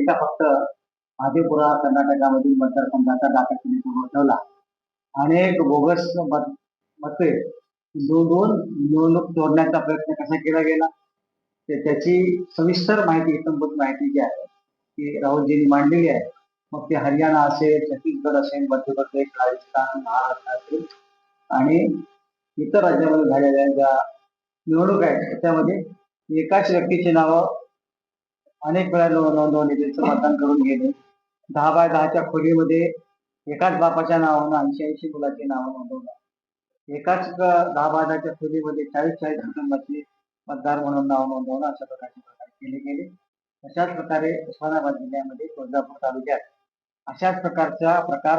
का फक्त आदिपुरा कर्नाटकामधील मतदारसंघाचा दाखल केली ठेवला. अनेक बोगस मते दोन निवडणूक तोडण्याचा प्रयत्न कसा केला गेला त्याची सविस्तर माहिती, इत्थंभूत माहिती जी आहे ती राहुलजींनी मांडलेली आहे. मग ते हरियाणा असेल, छत्तीसगड असेल, मध्य प्रदेश, राजस्थान, महाराष्ट्र असेल आणि इतर राज्यामध्ये झालेल्या ज्या निवडणूक आहेत त्याच्यामध्ये एकाच व्यक्तीची नावं अनेक वेळा नोंदवली, त्यांचं मतदान करून घेणे. 10x10च्या खोलीमध्ये एकाच बापाच्या नावानं 80 मुलाची नावं नोंदवणं. एकाच 10x10च्या खोलीमध्ये 40 कुटुंबाची मतदार म्हणून नाव नोंदवणं अशा प्रकारचे प्रकार केले गेले. अशाच प्रकारे उस्मानाबाद जिल्ह्यामध्ये तुळजापूर तालुक्यात अशाच प्रकारचा प्रकार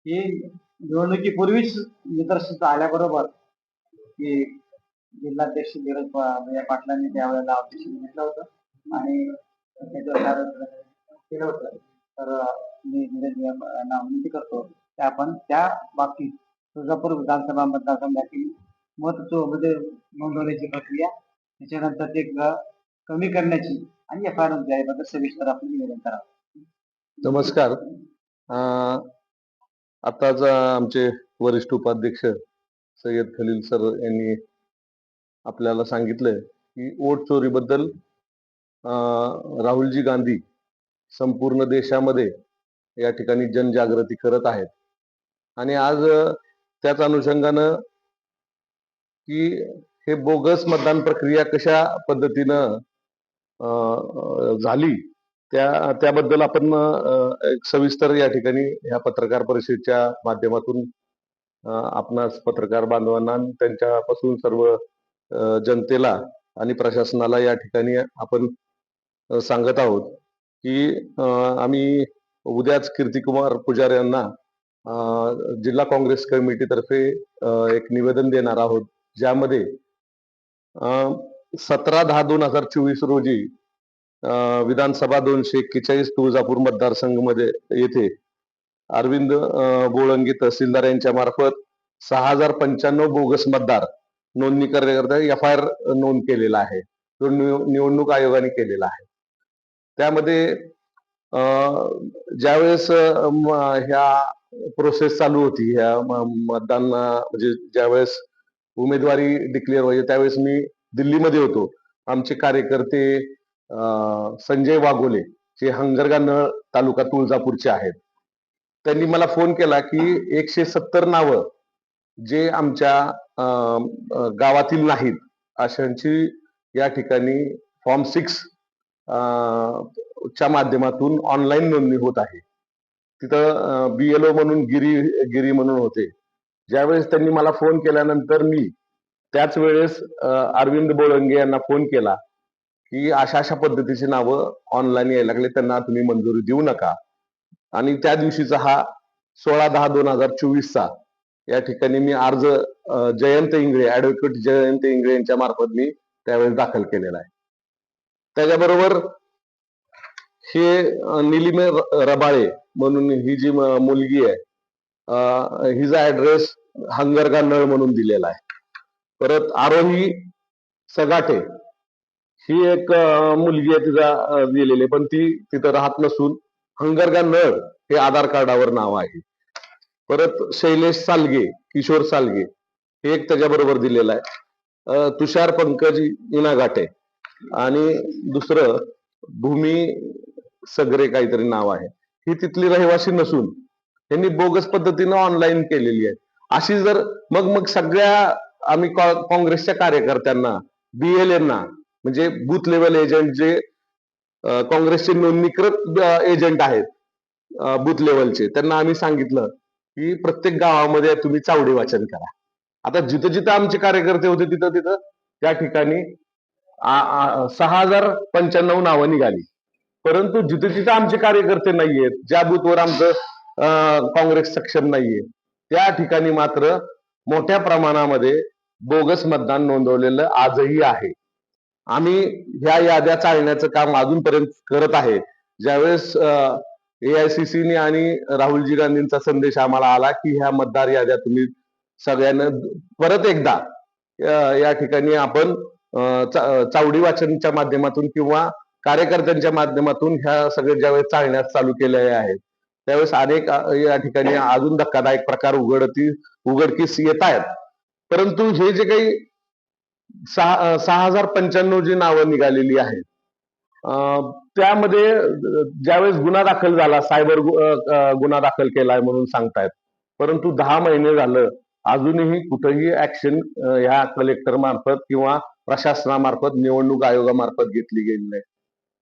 ही निवडणुकीपूर्वीच निदर्शनास आल्याबरोबर की जिल्हाध्यक्ष धीरज पाटलांनी त्यावेळेला ऑफिशियल घेतलं होतं आणि त्याच्यावर केलं होतं. तर मी धीरज विनंती करतो की आपण त्या बाबतीत तुळजापूर विधानसभा मतदारसंघातील म्हणजे नोंदवण्याची प्रक्रिया, त्याच्यानंतर ते कमी करण्याची आणि FIR द्यायबद्दल सविस्तर आपण निवेदन करावं. नमस्कार. आताच आमचे वरिष्ठ उपाध्यक्ष सय्यद खलील सर यांनी आपल्याला सांगितलंय की वोट चोरीबद्दल राहुलजी गांधी संपूर्ण देशामध्ये या ठिकाणी जनजागृती करत आहेत. आणि आज त्याच अनुषंगानं की हे बोगस मतदान प्रक्रिया कशा पद्धतीनं झाली त्याबद्दल आपण एक सविस्तर या ठिकाणी ह्या पत्रकार परिषदेच्या माध्यमातून आपणास पत्रकार बांधवांना त्यांच्यापासून सर्व जनतेला आणि प्रशासनाला या ठिकाणी आपण सांगत आहोत की आम्ही उद्याच कीर्तिकुमार पुजारी यांना जिल्हा काँग्रेस कमिटीतर्फे एक निवेदन देणार आहोत, ज्यामध्ये 17/10/2024 रोजी विधानसभा 241 तुळजापूर मतदारसंघ मध्ये येथे अरविंद बोळंगे तहसीलदार यांच्या मार्फत 6095 बोगस मतदार नोंदणी करण्याकरता FIR नोंद केलेला आहे, तो निवडणूक आयोगाने केलेला आहे. त्यामध्ये ज्यावेळेस ह्या प्रोसेस चालू होती, ह्या मतदान म्हणजे ज्यावेळेस उमेदवारी डिक्लेअर व्हायची त्यावेळेस मी दिल्लीमध्ये होतो. आमचे कार्यकर्ते संजय वाघोले जे हंगरगानळ तालुका तुळजापूरचे आहेत, त्यांनी मला फोन केला की 170 नावं जे आमच्या गावातील नाहीत अशांची या ठिकाणी फॉर्म 6 च्या माध्यमातून ऑनलाईन नोंदणी होत आहे. तिथं BLO म्हणून गिरी म्हणून होते. ज्यावेळेस त्यांनी मला फोन केल्यानंतर मी त्याच वेळेस अरविंद बोळंगे यांना फोन केला की अशा पद्धतीची नावं ऑनलाईन यायला लागले, त्यांना तुम्ही मंजुरी देऊ नका. आणि त्या दिवशीचा हा 16/10/2024 या ठिकाणी मी अर्ज जयंत इंगळे, ऍडव्होकेट जयंत इंगळे यांच्या मार्फत मी त्यावेळेस दाखल केलेला आहे. त्याच्याबरोबर हे निलिमे रबाळे म्हणून ही जी मुलगी आहे, हिचा ऍड्रेस हंगरगानळ म्हणून दिलेला आहे. परत आरोही सगाटे ही एक मुलगी आहे, तिचा दिलेली, पण ती तिथं राहत नसून हंगरगानळ हे आधार कार्डावर नाव आहे. परत शैलेश सालगे, किशोर सालगे हे एक त्याच्याबरोबर दिलेलं आहे. तुषार पंकज इनागाटे आणि दुसरं भूमी सगरे काहीतरी नाव आहे. ही तिथली रहिवासी नसून त्यांनी बोगस पद्धतीनं ऑनलाईन केलेली आहे. अशी जर मग सगळ्या आम्ही काँग्रेसच्या कार्यकर्त्यांना, BLA म्हणजे बूथ लेवल एजंट जे काँग्रेसचे नोंदणीकृत एजंट आहेत बूथ लेवलचे, त्यांना आम्ही सांगितलं की प्रत्येक गावामध्ये तुम्ही चावडी वाचन करा. आता जिथं आमचे कार्यकर्ते होते तिथं त्या ठिकाणी 6095 नावं निघाली. परंतु जिथं आमचे कार्यकर्ते नाहीयेत, ज्या बूथवर आमचं काँग्रेस सक्षम नाहीये, त्या ठिकाणी मात्र मोठ्या प्रमाणामध्ये बोगस मतदान नोंदवलेलं आजही आहे. आम्ही ह्या याद्या चालण्याचं काम अजूनपर्यंत करत आहे. ज्यावेळेस AICC आणि राहुलजी गांधींचा संदेश आम्हाला आला की ह्या मतदार याद्या तुम्ही सगळ्यांना परत एकदा या ठिकाणी आपण चावडी वाचनच्या माध्यमातून किंवा कार्यकर्त्यांच्या माध्यमातून ह्या सगळे ज्यावेळेस चालण्यास चालू केलेले आहेत त्यावेळेस अनेक या ठिकाणी अजून धक्कादायक प्रकार उघडकीस येत आहेत. परंतु हे जे काही 6,095 जी नावं निघालेली आहेत त्यामध्ये ज्यावेळेस गुन्हा दाखल झाला, सायबर गुन्हा दाखल केलाय म्हणून सांगतायत, परंतु 10 महिने झालं अजूनही कुठेही ऍक्शन ह्या कलेक्टर मार्फत किंवा प्रशासनामार्फत निवडणूक आयोगामार्फत घेतली गेली नाही.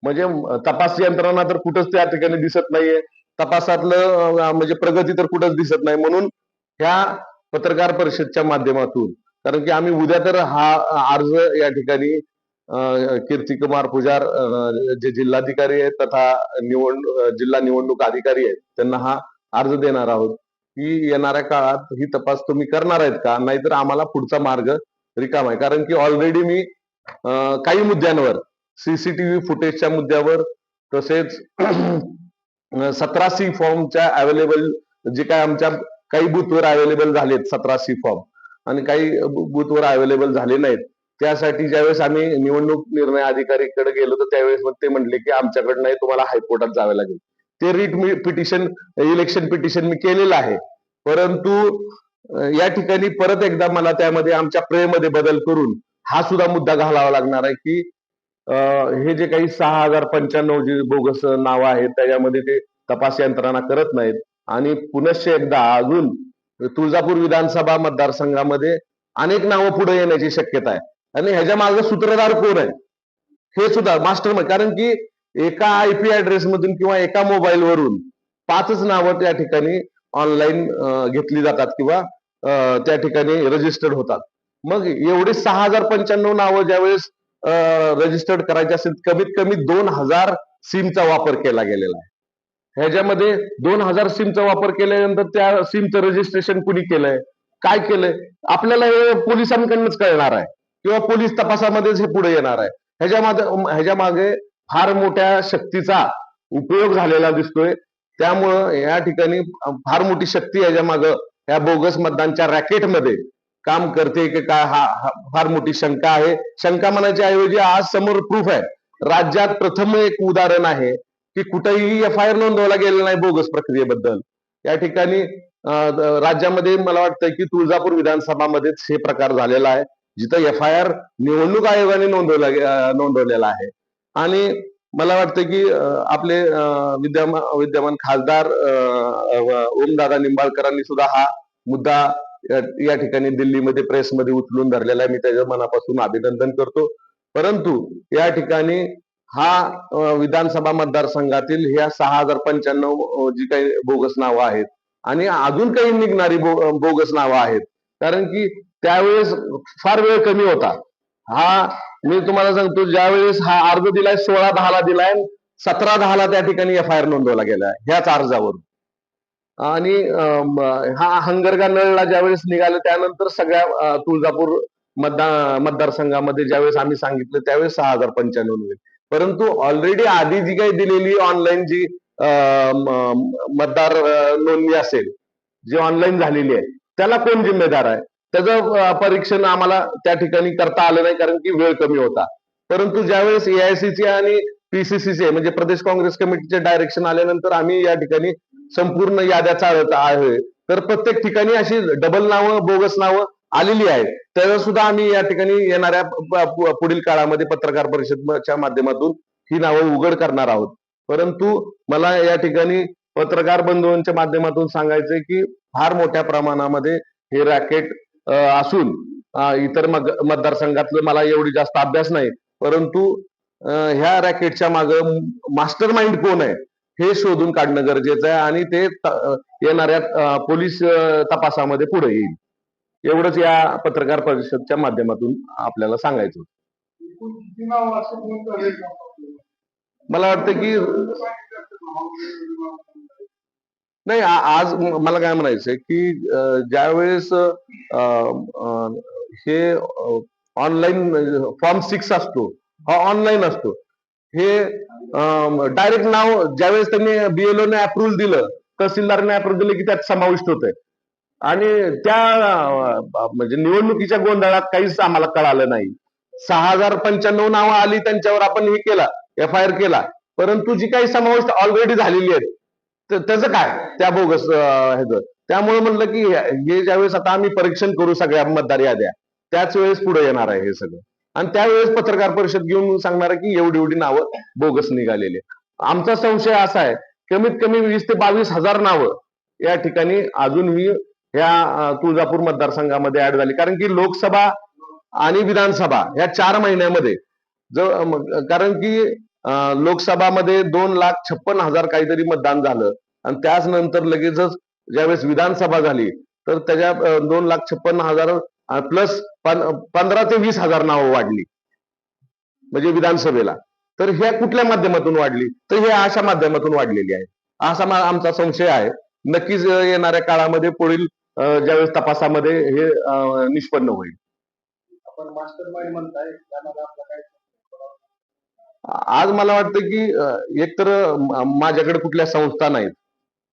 म्हणजे तपास यंत्रणा तर कुठंच त्या ठिकाणी दिसत नाहीये, तपासातलं म्हणजे प्रगती तर कुठंच दिसत नाही. म्हणून ह्या पत्रकार परिषदच्या माध्यमातून, कारण की आम्ही उद्या तर हा अर्ज या ठिकाणी कीर्तिकुमार पुजार जे जिल्हाधिकारी आहेत तथा जिल्हा निवडणूक अधिकारी आहेत त्यांना हा अर्ज देणार आहोत की येणाऱ्या काळात ही तपास तुम्ही करणार आहेत का, नाहीतर आम्हाला पुढचा मार्ग रिकाम आहे. कारण की ऑलरेडी मी काही मुद्द्यांवर सीसीटीव्ही फुटेजच्या मुद्द्यावर तसेच 17C फॉर्मच्या अवेलेबल जे काय आमच्या काही बूथवर अवेलेबल झालेत 17C फॉर्म आणि काही बूथवर अवेलेबल झाले नाहीत, त्यासाठी ज्यावेळेस आम्ही निवडणूक निर्णय अधिकारीकडे गेलो तर त्यावेळेस ते म्हटले की आमच्याकडे नाही, तुम्हाला हायकोर्टात जावे लागेल. ते रिट पिटिशन, इलेक्शन पिटिशन मी केलेलं आहे. परंतु या ठिकाणी परत एकदा मला त्यामध्ये आमच्या प्रेमध्ये बदल करून हा सुद्धा मुद्दा घालावा लागणार आहे की हे जे काही 6,095 जी बोगस नावं आहेत त्याच्यामध्ये ते तपास यंत्रणा करत नाहीत आणि पुनश्च एकदा अजून तुळजापूर विधानसभा मतदारसंघामध्ये अनेक नावं पुढे येण्याची शक्यता आहे. आणि ह्याच्या मागे सूत्रधार कोण आहे हे सुद्धा मास्टर, कारण की एका IP ऍड्रेस मधून किंवा एका मोबाईल वरून 5च नावं त्या ठिकाणी ऑनलाईन घेतली जातात किंवा त्या ठिकाणी रजिस्टर्ड होतात. मग एवढे 6,095 नावं ज्यावेळेस रजिस्टर्ड करायचे असेल, कमीत कमी 2,000 सिमचा वापर केला गेलेला आहे. ह्याच्यामध्ये 2,000 सिमचा वापर केल्यानंतर त्या सिमचं रजिस्ट्रेशन कुणी केलंय, काय केलंय, आपल्याला हे पोलिसांकडूनच कळणार आहे किंवा पोलीस तपासामध्येच हे पुढे येणार आहे. ह्याच्या मागे फार मोठ्या शक्तीचा उपयोग झालेला दिसतोय. त्यामुळं या ठिकाणी फार मोठी शक्ती याच्या मागे या बोगस मतदानच्या रॅकेटमध्ये काम करते की काय हा फार मोठी शंका आहे. शंका म्हणायच्या ऐवजी आज समोर प्रूफ आहे. राज्यात प्रथम एक उदाहरण आहे की कुठेही FIR नोंदवला गेलेला नाही बोगस प्रक्रियेबद्दल. या ठिकाणी राज्यामध्ये मला वाटतं की तुळजापूर विधानसभामध्येच हे प्रकार झालेला आहे, जिथं FIR निवडणूक आयोगाने नोंदवलेला आहे. आणि मला वाटतं की आपले विद्यमान खासदार ओमदादा निंबाळकरांनी सुद्धा हा मुद्दा या ठिकाणी दिल्लीमध्ये प्रेसमध्ये उचलून धरलेला आहे. मी त्याच्या मनापासून अभिनंदन करतो. परंतु या ठिकाणी हा विधानसभा मतदारसंघातील ह्या 6,095 जी काही बोगस नावं आहेत आणि अजून काही निघणारी बोगस नावं आहेत, कारण की त्यावेळेस फार वेळ कमी होता. हा मी तुम्हाला सांगतो, ज्यावेळेस हा अर्ज दिलाय 16/10 दिलाय, 17/10 त्या ठिकाणी FIR नोंदवला गेलाय ह्याच अर्जावर. आणि हा हंगरगा नळला ज्यावेळेस निघालं त्यानंतर सगळ्या तुळजापूर मतदारसंघामध्ये ज्यावेळेस आम्ही सांगितलं त्यावेळेस 6,095 निघाले. परंतु ऑलरेडी आधी जी काही दिलेली ऑनलाईन जी मतदार नोंदणी असेल जी ऑनलाईन झालेली आहे त्याला कोण जिम्मेदार आहे, त्याचं परीक्षण आम्हाला त्या ठिकाणी करता आलं नाही कारण की वेळ कमी होता. परंतु ज्यावेळेस AICC आणि PCCचे म्हणजे प्रदेश काँग्रेस कमिटीचे डायरेक्शन आल्यानंतर आम्ही या ठिकाणी संपूर्ण याद्या चालत आहे, तर प्रत्येक ठिकाणी अशी डबल नावं बोगस नावं आलेली आहेत. त्याचा सुद्धा आम्ही या ठिकाणी येणाऱ्या पुढील काळामध्ये पत्रकार परिषदेच्या माध्यमातून ही नावं उघड करणार आहोत. परंतु मला या ठिकाणी पत्रकार बंधूंच्या माध्यमातून सांगायचंय की फार मोठ्या प्रमाणामध्ये हे रॅकेट असून इतर मतदारसंघातलं मला एवढी जास्त अभ्यास नाही, परंतु ह्या रॅकेटच्या मागे मास्टर माइंड कोण आहे हे शोधून काढणं गरजेचं आहे आणि ते येणाऱ्या पोलीस तपासामध्ये पुढे येईल. एवढंच या पत्रकार परिषदच्या माध्यमातून आपल्याला सांगायचं. मला वाटतं की नाही, आज मला काय म्हणायचंय की ज्यावेळेस हे ऑनलाईन फॉर्म 6 असतो, हा ऑनलाईन असतो. हे डायरेक्ट नाव ज्यावेळेस त्यांनी BLO ने अप्रुव्हल दिलं, तहसीलदाराने अप्रुव्हल दिलं की त्यात समाविष्ट होतंय आणि त्या म्हणजे निवडणुकीच्या गोंधळात काहीच आम्हाला कळालं नाही. 6,095 नावं आली, त्यांच्यावर आपण हे केला. FIR केला, परंतु जी काही समाविष्ट ऑलरेडी झालेली आहेत त्याचं काय त्या बोगस ह्याचं. त्यामुळे म्हणलं की हे ज्यावेळेस आता आम्ही परीक्षण करू सगळ्या मतदार याद्या, त्याच वेळेस पुढे येणार आहे हे सगळं. आणि त्यावेळेस पत्रकार परिषद घेऊन सांगणार की एवढी एवढी नावं बोगस निघालेली. आमचा संशय असा आहे, कमीत कमी 20 ते 22 हजार नावं या ठिकाणी अजूनही ह्या तुळजापूर मतदारसंघामध्ये ऍड झाली. कारण की लोकसभा आणि विधानसभा ह्या 4 महिन्यामध्ये कारण की लोकसभामध्ये 2,56,000 काहीतरी मतदान झालं आणि त्याच नंतर लगेचच ज्यावेळेस विधानसभा झाली तर त्याच्या 2,56,000 प्लस 15 ते 20,000 नावं वाढली म्हणजे विधानसभेला. तर ह्या कुठल्या माध्यमातून वाढली? तर हे अशा माध्यमातून वाढलेली आहे असा आमचा संशय आहे. नक्कीच येणाऱ्या काळामध्ये पुढील ज्यावेळेस तपासामध्ये हे निष्पन्न होईल. आपण मास्टर माइंड म्हणताय, त्यामध्ये आपला काय? आज मला वाटतं की एकतर माझ्याकडे कुठल्या संस्था नाहीत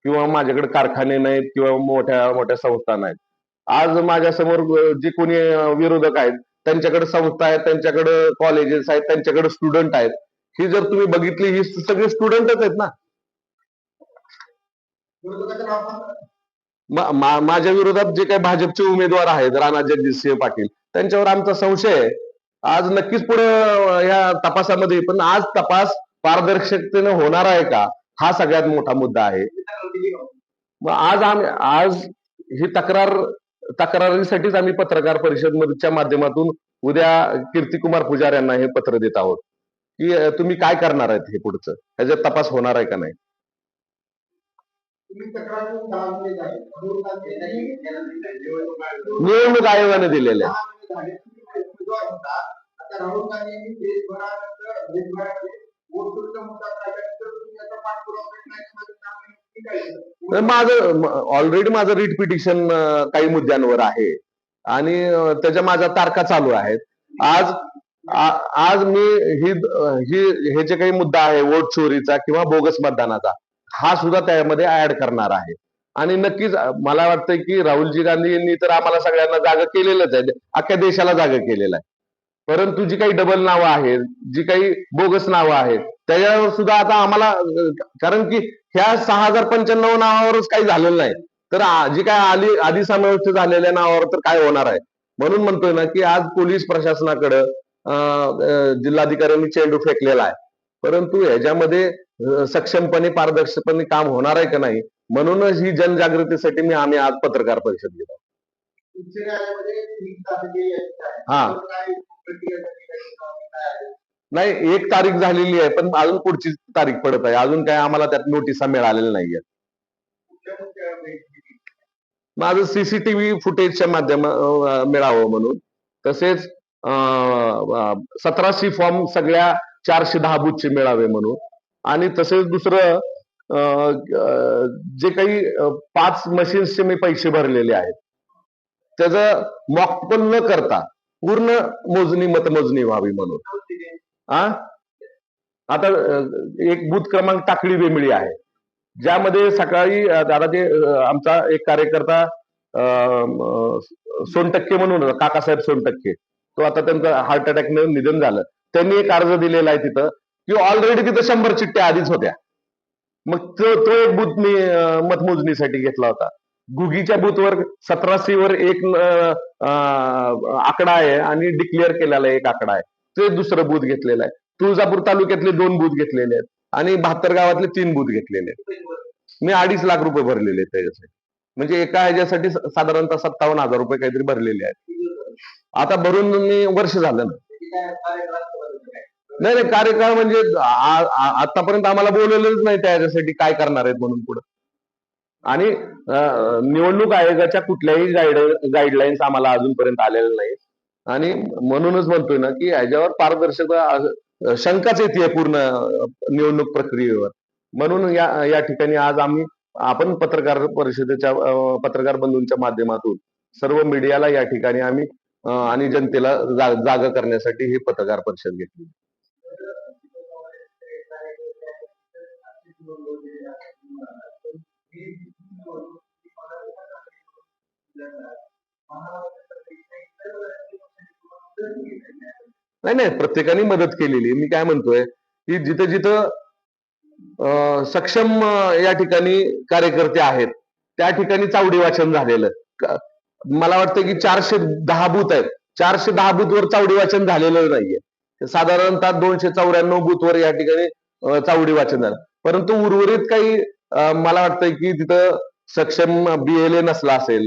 किंवा माझ्याकडे कारखाने नाहीत किंवा मोठ्या मोठ्या संस्था नाहीत. आज माझ्यासमोर जे कोणी विरोधक आहेत त्यांच्याकडे संस्था आहेत, त्यांच्याकडे कॉलेजेस आहेत, त्यांच्याकडे स्टुडंट आहेत. ही जर तुम्ही बघितली ही सगळे स्टुडंटच आहेत ना. माझ्या विरोधात जे काही भाजपचे उमेदवार आहेत राणा जगजितसिंह पाटील, त्यांच्यावर आमचा संशय आहे. आज नक्कीच पुढे या तपासामध्ये, पण आज तपास पारदर्शकतेने होणार आहे का हा सगळ्यात मोठा मुद्दा आहे. मग आज ही तक्रारीसाठीच आम्ही पत्रकार परिषदेच्या माध्यमातून उद्या कीर्तिकुमार पुजारी यांना हे पत्र देत आहोत की तुम्ही काय करणार आहेत, हे पुढचं ह्याच्यात तपास होणार आहे का नाही. निवडणूक आयोगाने दिलेल्या माझं रीट पिटिशन काही मुद्द्यांवर आहे आणि त्याच्या माझ्या तारखा चालू आहेत. आज मी हे जे काही मुद्दा आहे वोट चोरीचा किंवा बोगस मतदानाचा हा सुद्धा त्यामध्ये ऍड करणार आहे. आणि नक्कीच मला वाटतंय की राहुलजी गांधी यांनी तर आम्हाला सगळ्यांना जागा केलेलंच आहे, अख्ख्या देशाला जागा केलेलं आहे. परंतु जी काही डबल नावं आहेत, जी काही बोगस नावं आहेत, त्याच्यावर सुद्धा आता आम्हाला, कारण की ह्या 6,095 नावावरच काही झालेलं नाही, तर जी काय आधी समाविष्ट झालेल्या नावावर तर काय होणार आहे. म्हणून म्हणतोय ना की आज पोलीस प्रशासनाकडे जिल्हाधिकाऱ्यांनी चेंडू फेकलेला आहे, परंतु ह्याच्यामध्ये सक्षमपणे पारदर्शकपणे काम होणार आहे का नाही, म्हणूनच ही जनजागृतीसाठी आम्ही आज पत्रकार परिषद घेतो. हा नाही, 1 तारीख झालेली आहे, पण अजून पुढची तारीख पडत आहे. अजून काय आम्हाला त्यात नोटिसा मिळालेल्या नाहीये. माझं सीसीटीव्ही फुटेजच्या माध्यम मिळावं म्हणून, तसेच 17C फॉर्म सगळ्या 410 बूथचे मिळावे म्हणून, आणि तसेच दुसरं जे काही 5 मशीन्सचे मी पैसे भरलेले आहेत त्याचं मॉकपोल न करता पूर्ण मतमोजणी व्हावी म्हणून. आता एक बूथ क्रमांक टाकळी बेंबळी आहे, ज्यामध्ये सकाळी आता ते आमचा एक कार्यकर्ता सोनटक्के म्हणून, काकासाहेब सोनटक्के, तो आता त्यांचं हार्ट अटॅकने निधन झालं. त्यांनी एक अर्ज दिलेला आहे तिथं की ऑलरेडी तिथं 100 चिठ्ठ्या आधीच होत्या. मग तो एक बूथ मी मतमोजणीसाठी घेतला होता. गुगीच्या बूथवर 17C वर एक आकडा आहे आणि डिक्लेअर केलेला एक आकडा आहे, ते दुसरं बूथ घेतलेलं आहे. तुळजापूर तालुक्यातले 2 बूथ घेतलेले आहेत आणि 72 गावातले 3 बूथ घेतलेले आहेत. मी 2.5 लाख रुपये भरलेले आहेत त्याच्यासाठी, म्हणजे एका ह्याच्यासाठी साधारणतः 57,000 रुपये काहीतरी भरलेले आहेत. आता भरून मी वर्ष झालं ना. नाही कार्यकाळ म्हणजे आतापर्यंत आम्हाला बोलवलेलंच नाही त्याच्यासाठी काय करणार आहेत म्हणून पुढे. आणि निवडणूक आयोगाच्या कुठल्याही गाईडलाईन्स आम्हाला अजूनपर्यंत आलेल्या नाही, आणि म्हणूनच म्हणतोय ना की ह्याच्यावर पारदर्शकता शंकाच येते पूर्ण निवडणूक प्रक्रियेवर. म्हणून या ठिकाणी आज आपण पत्रकार परिषदेच्या पत्रकार बंधूंच्या माध्यमातून सर्व मीडियाला या ठिकाणी आम्ही आणि जनतेला जागा करण्यासाठी ही पत्रकार परिषद घेतली. नाही प्रत्येकाने मदत केलेली. मी काय म्हणतोय की जिथं जिथं सक्षम या ठिकाणी कार्यकर्ते आहेत त्या ठिकाणी चावडी वाचन झालेलं. मला वाटतं की 410 बूथ आहेत, 410 बूथवर चावडी वाचन झालेलं नाहीये. साधारणतः 294 बूथवर या ठिकाणी चावडी वाचन झालं. परंतु उर्वरित काही मला वाटतंय की तिथं सक्षम BLA नसला असेल,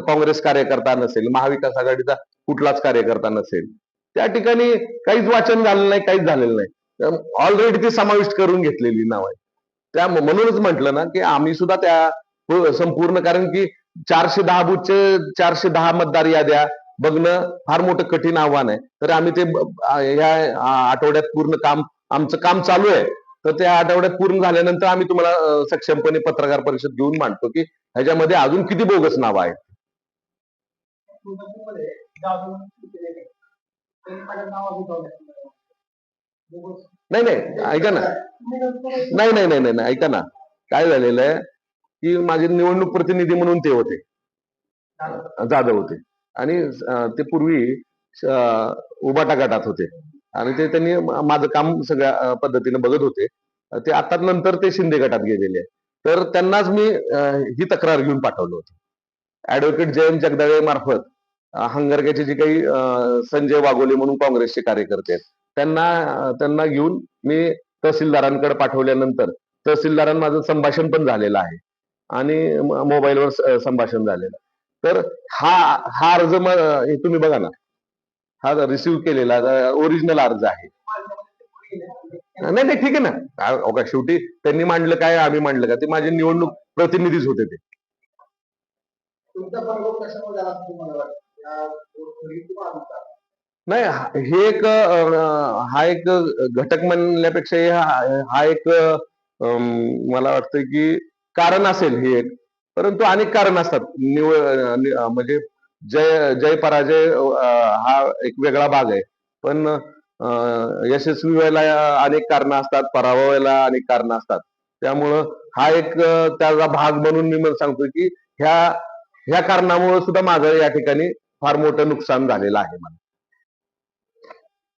काँग्रेस कार्यकर्ता नसेल, महाविकास आघाडीचा कुठलाच कार्यकर्ता नसेल, त्या ठिकाणी काहीच वाचन झालेलं नाही, काहीच झालेलं नाही. ऑलरेडी ती समाविष्ट करून घेतलेली नाव आहे. त्या म्हणूनच म्हटलं ना की आम्ही सुद्धा त्या संपूर्ण, कारण की 410 बूथचे 410 मतदार याद्या बघणं फार मोठं कठीण आव्हान आहे. तर आम्ही ते ह्या आठवड्यात पूर्ण काम, आमचं काम चालू आहे. तर त्या आठवड्यात पूर्ण झाल्यानंतर आम्ही तुम्हाला सक्षमपणे पत्रकार परिषद घेऊन मांडतो की ह्याच्यामध्ये अजून किती बोगस नावं आहेत. नाही नाही, ऐका ना, नाही नाही नाही नाही, ऐका ना, काय झालेलं आहे की माझे निवडणूक प्रतिनिधी म्हणून ते होते, जाधव होते, आणि ते पूर्वी उबाटा गटात होते आणि ते त्यांनी माझं काम सगळ्या पद्धतीने बघत होते. ते आता नंतर ते शिंदे गटात गेलेले आहे. तर त्यांनाच मी ही तक्रार घेऊन पाठवलं होतं. ऍडव्होकेट जयंत जगदाळे मार्फत हंगरग्याचे जे काही संजय वाघोले म्हणून काँग्रेसचे कार्यकर्ते आहेत त्यांना घेऊन मी तहसीलदारांकडे पाठवल्यानंतर तहसीलदारांना माझं संभाषण पण झालेलं आहे आणि मोबाईलवर संभाषण झालेलं. तर हा हा अर्ज हे तुम्ही बघा ना, हा रिसिव्ह केलेला ओरिजिनल अर्ज आहे. नाही नाही, ठीक आहे ना. शेवटी त्यांनी मांडलं काय, आम्ही मांडलं का, ते माझे निवडणूक प्रतिनिधीच होते ते. नाही, हे एक हा एक घटक म्हणण्यापेक्षा हा एक मला वाटतं की कारण असेल हे एक. परंतु अनेक कारण असतात. म्हणजे जय पराजय हा एक वेगळा भाग आहे, पण यशस्वी व्हायला अनेक कारणं असतात, पराभव व्हायला अनेक कारणं असतात. त्यामुळं हा एक त्याचा भाग म्हणून मी सांगतो की ह्या कारणामुळे सुद्धा माझं या ठिकाणी फार मोठं नुकसान झालेलं आहे मला.